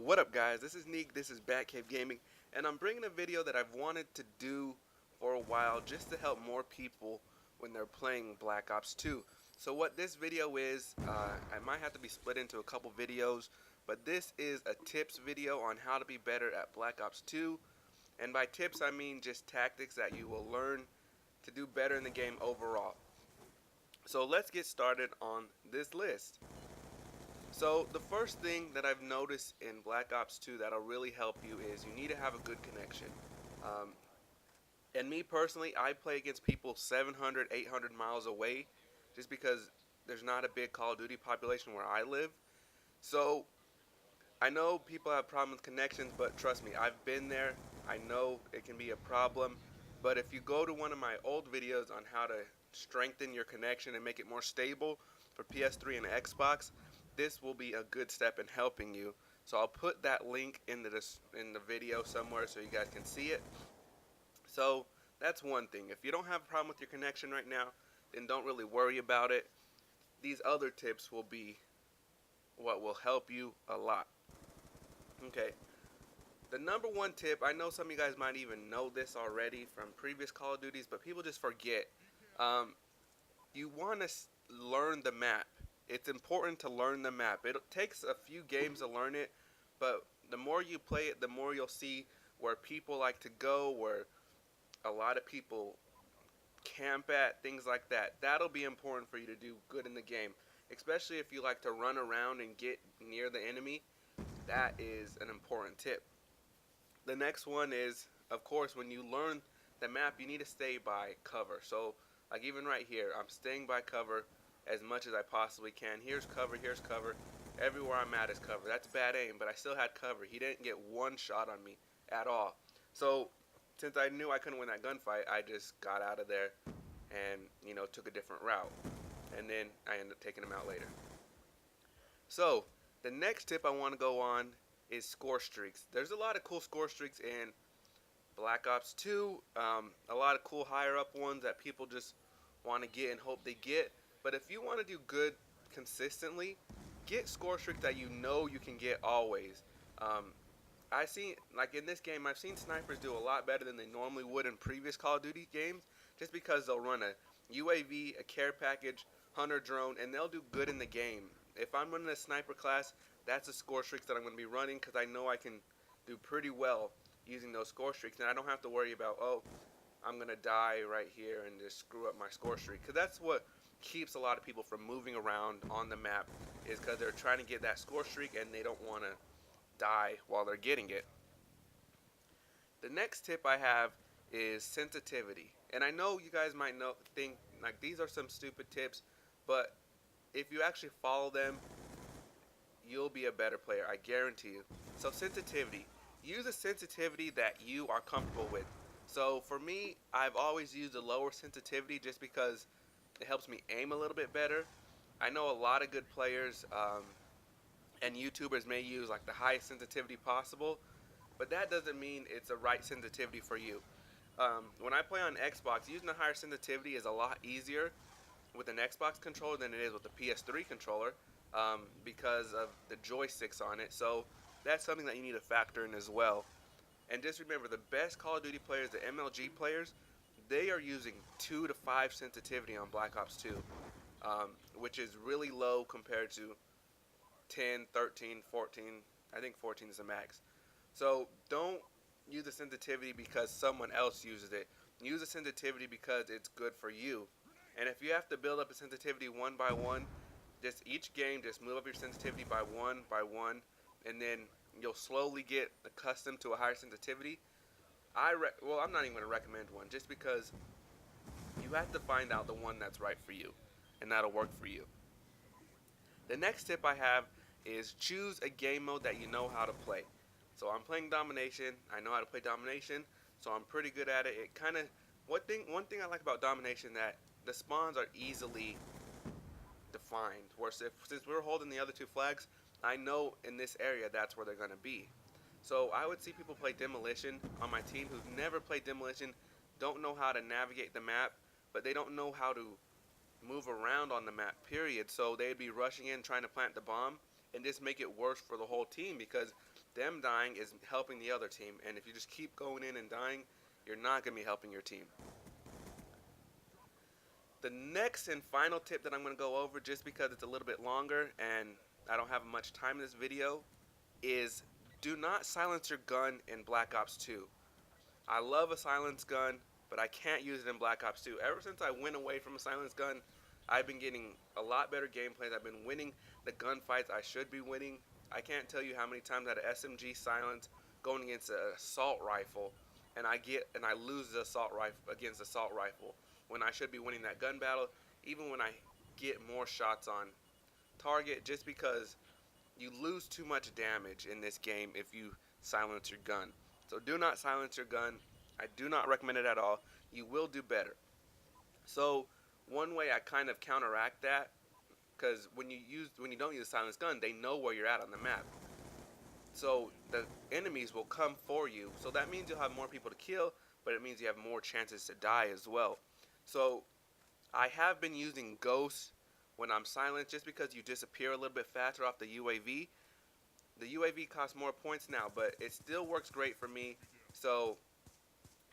What up, guys? This is Neek, this is Batcave Gaming, and I'm bringing a video that I've wanted to do for a while just to help more people when they're playing Black Ops 2. So what this video is, I might have to be split into a couple videos, but this is a tips video on how to be better at Black Ops 2. And by tips, I mean just tactics that you will learn to do better in the game overall. So let's get started on this list. So the first thing that I've noticed in Black Ops 2 that'll really help you is you need to have a good connection. Um, and me personally, I play against people 700, 800 miles away just because there's not a big Call of Duty population where I live. So I know people have problems with connections, but trust me, I've been there. I know it can be a problem. But if you go to one of my old videos on how to strengthen your connection and make it more stable for PS3 and Xbox, this will be a good step in helping you. So I'll put that link in the video somewhere so you guys can see it. So that's one thing. If you don't have a problem with your connection right now, then don't really worry about it. These other tips will be what will help you a lot. Okay. The number one tip, I know some of you guys might even know this already from previous Call of Duties, but people just forget. You want to learn the map. It's important to learn the map. It takes a few games to learn it, but the more you play it, the more you'll see where people like to go, where a lot of people camp at, things like that. That'll be important for you to do good in the game, especially if you like to run around and get near the enemy. That is an important tip. The next one is, of course, when you learn the map, you need to stay by cover. So, like even right here, I'm staying by cover as much as I possibly can. Here's cover, here's cover. Everywhere I'm at is cover. That's bad aim, but I still had cover. He didn't get one shot on me at all. So, since I knew I couldn't win that gunfight, I just got out of there and, took a different route. And then I ended up taking him out later. So, the next tip I want to go on is score streaks. There's a lot of cool score streaks in Black Ops 2. A lot of cool higher up ones that people just want to get and hope they get. But if you want to do good consistently, get score streaks that you know you can get always. I see, like in this game, I've seen snipers do a lot better than they normally would in previous Call of Duty games, just because they'll run a UAV, a care package, hunter drone, and they'll do good in the game. If I'm running a sniper class, that's a score streaks that I'm going to be running because I know I can do pretty well using those score streaks, and I don't have to worry about, oh, I'm going to die right here and just screw up my score streak, because that's what keeps a lot of people from moving around on the map, is because they're trying to get that score streak and they don't want to die while they're getting it. The next tip I have is sensitivity, and I know you guys might think like these are some stupid tips, but if you actually follow them, you'll be a better player, I guarantee you. So sensitivity, use a sensitivity that you are comfortable with. So for me, I've always used a lower sensitivity just because it helps me aim a little bit better. I know a lot of good players and YouTubers may use like the highest sensitivity possible, but that doesn't mean it's the right sensitivity for you. When I play on Xbox, using a higher sensitivity is a lot easier with an Xbox controller than it is with the PS3 controller, because of the joysticks on it. So that's something that you need to factor in as well. And just remember, the best Call of Duty players, the MLG players, they are using 2 to 5 sensitivity on Black Ops 2, which is really low compared to 10, 13, 14. I think 14 is the max. So don't use the sensitivity because someone else uses it. Use the sensitivity because it's good for you. And if you have to build up a sensitivity one by one, just each game, just move up your sensitivity by one, and then you'll slowly get accustomed to a higher sensitivity. Well, I'm not even going to recommend one, just because you have to find out the one that's right for you, and that'll work for you. The next tip I have is choose a game mode that you know how to play. So I'm playing Domination. I know how to play Domination, so I'm pretty good at it. It kind of, one thing I like about Domination, that the spawns are easily defined. Whereas since we're holding the other two flags, I know in this area that's where they're going to be. So I would see people play Demolition on my team who've never played Demolition, don't know how to navigate the map, but they don't know how to move around on the map, period. So they'd be rushing in trying to plant the bomb and just make it worse for the whole team, because them dying is helping the other team, and if you just keep going in and dying, you're not going to be helping your team. The next and final tip that I'm going to go over, just because it's a little bit longer and I don't have much time in this video, is do not silence your gun in Black Ops 2. I love a silenced gun, but I can't use it in Black Ops 2. Ever since I went away from a silenced gun, I've been getting a lot better gameplays. I've been winning the gunfights I should be winning. I can't tell you how many times I had an SMG silence going against an assault rifle, and I lose the assault rifle against the assault rifle when I should be winning that gun battle, even when I get more shots on target, just because you lose too much damage in this game if you silence your gun. So do not silence your gun. I do not recommend it at all. You will do better. So one way I kind of counteract that, because when you don't use a silenced gun, they know where you're at on the map. So the enemies will come for you. So that means you'll have more people to kill, but it means you have more chances to die as well. So I have been using ghosts when I'm silent, just because you disappear a little bit faster off the UAV. The UAV costs more points now, but it still works great for me. So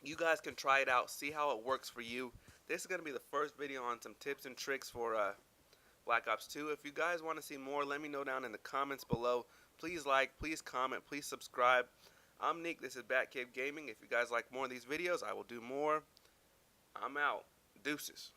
you guys can try it out, see how it works for you. This is going to be the first video on some tips and tricks for Black Ops 2. If you guys want to see more, let me know down in the comments below. Please like, please comment, please subscribe. I'm Nick, this is BatCaveDom. If you guys like more of these videos, I will do more. I'm out. Deuces.